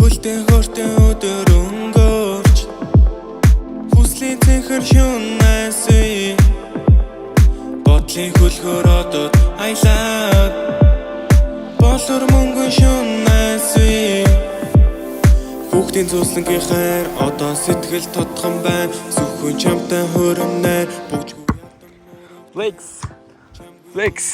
Хүлтэй хөртэй өдөр өнгөрч хүслийн цэнхэр шүнэсэй бодлын хөлхөр одод аялаад болор мөнгөн шүнэсэй Хүүхдийн цуслангийн хайр одоо сэтгэл тодхон байна зөвхөн чамтай хөрөмнөр бүгд Flex.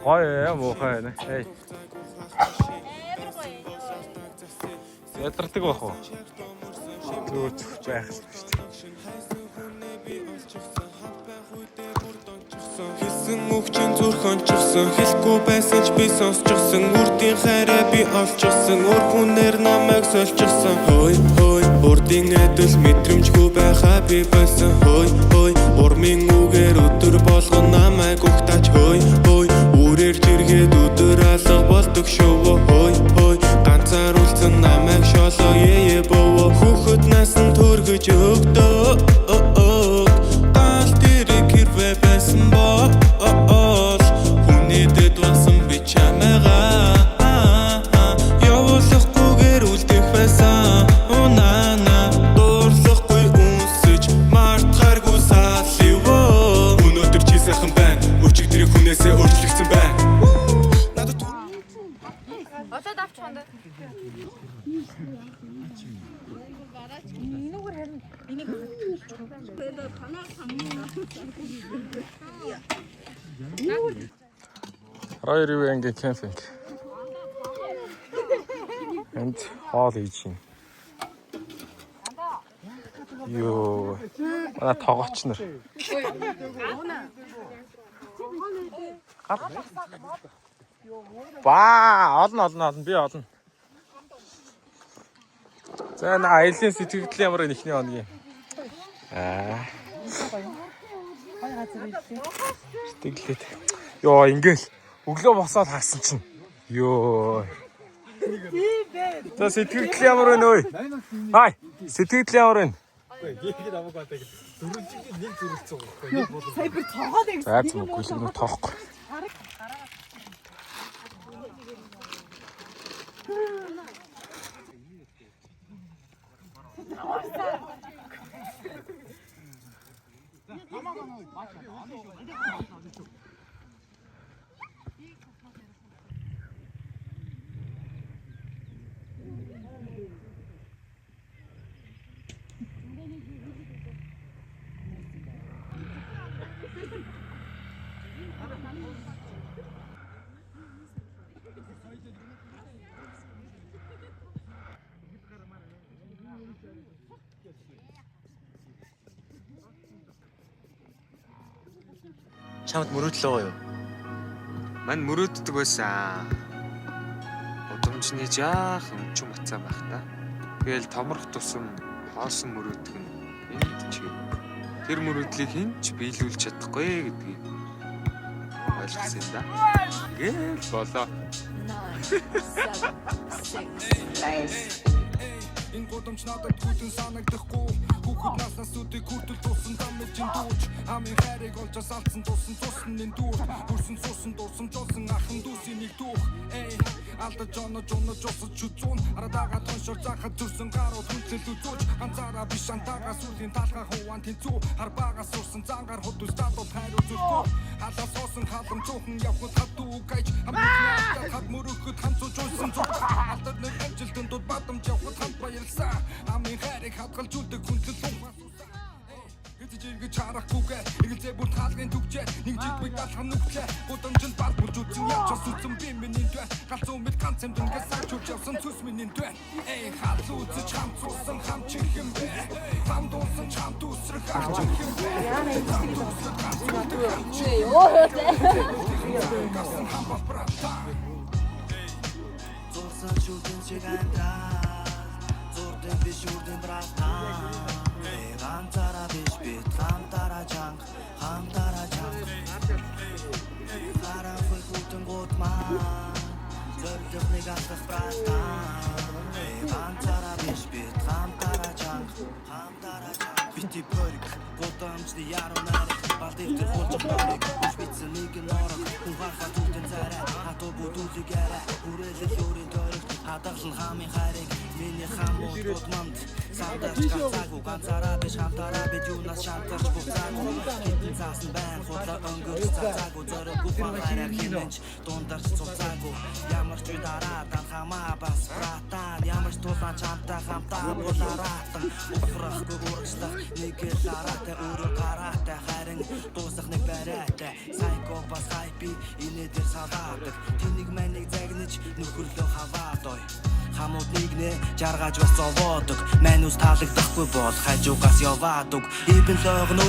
Гоё муухай нэ. Ятардаг байх уу? Зүгээр зүгч байх шүү дээ. Хэлсэн үгчийн зүрхэн чирсэн хэлэхгүй байсан ч би сонсчихсан үрдийн хайраа би олчихсан өөр хүнээр намайг сольчихсан хой урдын эдэл мэдрэмжгүй байхаа би байсан хой урмын үгээр өдөр болгон намайг угтаач хой үрээр жиргээд өдөр алга болдог шүү хой ганцаар үлдсэн намайг шолоо боо хүүхэд насан төргөж өгдөө гал тэрэг хэрвээ байсан боо хүнэдэд басан би чамайгаа явуулахгүйгээр үлдэх байсан унана дуурлахгүй үнсэж мартахааргүй салливоо өнөөдөр чи сайхан байна өчигдрийн хүнээсээ өөрчлөгдсөн байна Одоо давч хондог. Энэгээр харин энийг Royal Wing camping. And all eating. Юу ана тоогооч нар. Ба олон би олон. За энэ аялын сэтгэл ямар нэгний хоногийн. Сэтгэлээд. Йоо ингээл өглөө босоод харсан чинь. Йоо. За сэтгэл ямар вэ нөө? Хай, сэтгэл ямар вэ? Гээгээд аваагаад дөрөвчгийн нэг зүрэлцэн байхгүй. сая бүр тоогоод яг За зүггүй л нэг тоохгүй. Чамд мөрөөдлөө гоё юу? Мань мөрөөддөг байсан. Удамжны жаахан өчм бацаа байх та. Тэгэл томрох тусам хоосон мөрөөддөг нь энд ч тэр мөрөөдлийг хинч биелүүлж чадахгүй гэдгийг ойлгосон юм да. Гэл болоо. Энэ годомч надад хүйтэн санагдахгүй хүүхэд наснаас үдийг хүртэл тусан дамжин дууч амын хайрыг олж салцсан тусан энэ дүүр хүрсэн дуусан жолсон ахын дүүсийн нэг дүүх алдаж жонож усаж чүзүүн арадаага тоншор захад зүрсэн гарууд хүнцэл үзүүч ганцаараа биш антаага сүлийн талгаа хуваан тэнцүү харбаагаас сурсан зангаар хот үстадод хайр үзүүлгүй халаас хоосон хаалм цуухан явхад хатуу гайж амтнаа хат мөрөхөд хамцууж уйсан зүг алдад нэг амжилтанд дууд бадамж явхад хамт баярлсан амын хайрыг хадгалж үлдэг хүнцэл ухаас Жиргэж харахгүйгээ эгэлзээ бүр хаалгын түгчээ нэг жигбэг далхан нүгчээ гудамжинд бар бүж үзэн явж сүцэн би миний дэ галзуу мэд ганц юм дүнгээ сачууж явсан цус миний дэ хаал үзэж хамцуулсан хамчих юм бэ хам дуусан чам дүүсрэх харчих юм бэ зурсан шүтэн чигэнда зурдэн биш үрдэн братна Хантара биш бит хантара чанг Хараа фой хутэн готма Зорлох нэг асах братна Хантара биш бит хантара чанг Бити бөрг годамжны яруу нарыг балдивтер болж барыг хүчбицэн нэг норог хүн хахад үтэн зарай хатуу бүдүүлэг арай хүрээлэл өөрийн дөрөг хадгалан хамын хайрыг миний хамууд манд сандарч гацаагүй ганцаараа биш хамтараа бид юунаас шантарч буцаагүй хитэн заасан байн худлаа өнгөрч цацаагүй зориг бүхэн хайраар хинэнч дундарч цуцаагүй ямар ч дараатан хамаа бас братан ямар ч тулаан чамтай хамтаа булараатан ухрахгүй урагшлах нэг л араатай өөрөө гараатай харин дуусах нэг барайтай сайко бас хайпи инээ дээр салаадаг тэнийг манийг загнаж нөхөрлөө хаваад ой хамууд нэгнэ жаргаж бас зовоодог манус таалагдахгүй бол хажуугаас яваадаг ибн логно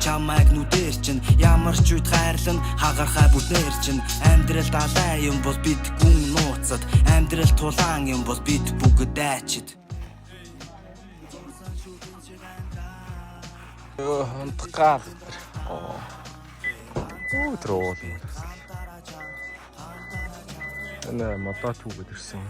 чамайг нүдэр чин ямар ч үед хайрлан хагархай бүтнэр чин амьдрал далай юм бол бид гүн нууцад амьдрал тулаан юм бол бид бүгд дайчид Хонтгал. Трол. Энэ модат үгээд ирсэн.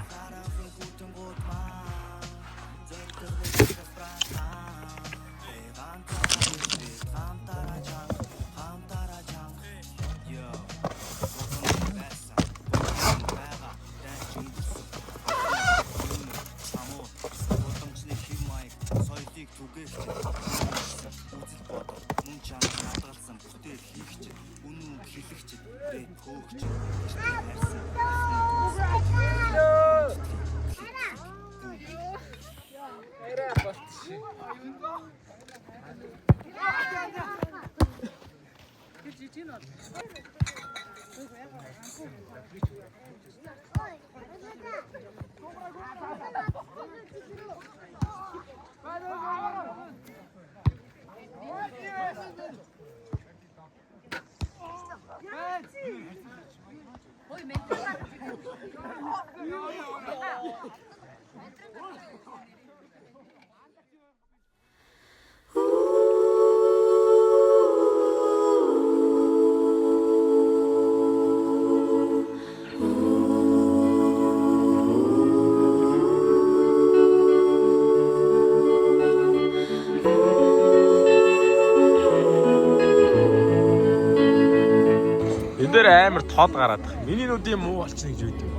Амар тод гараад байна. Миний нүдийн муу болчихно гэж үйдэг.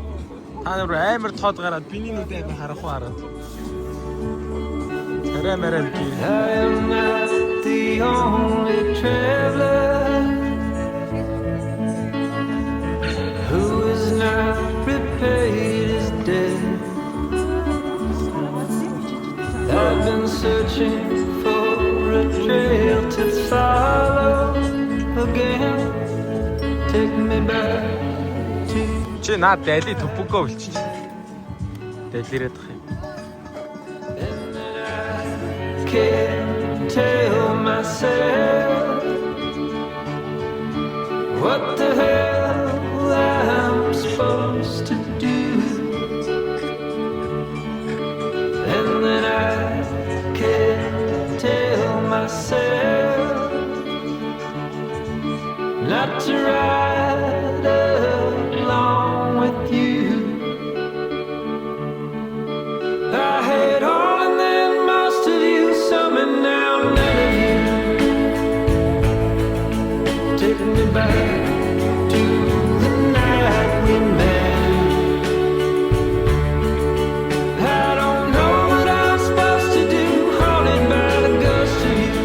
Та нар амар тод гараад миний нүд амар харахгүй хараад. Тэрэ мэрэн би. I am not the only traveler who is not repaid his debt. I've been searching for a trail to follow again. Take me back to Чи наад дайли төпөгөө болчих. Дайлирээд тах юм. Can't tell myself what the hell I'm supposed to do, and then I can't tell myself not to ride along with you. I had all and then most of you, some and now none of you. Take me back to the night we met. I don't know what I'm supposed to do, haunted by the ghost of you.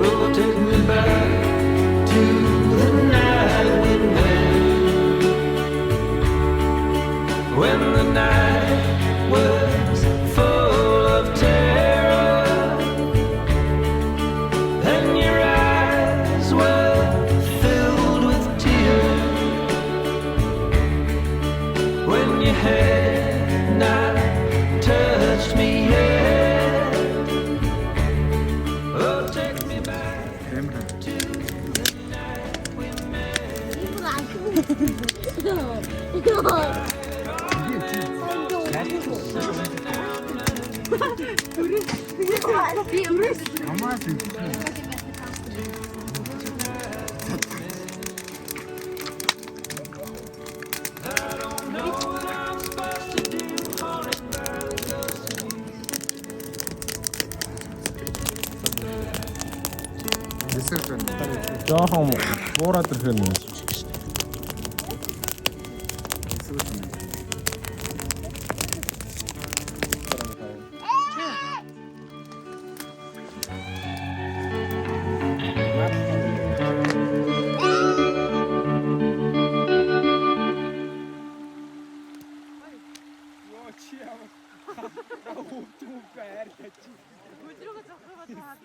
Oh, take me back to the night we met. When the night was full of terror and your eyes were filled with tears, when you had not touched me yet. Oh, take me back to the night we met. Жоохон буураад ирэх юм. таад.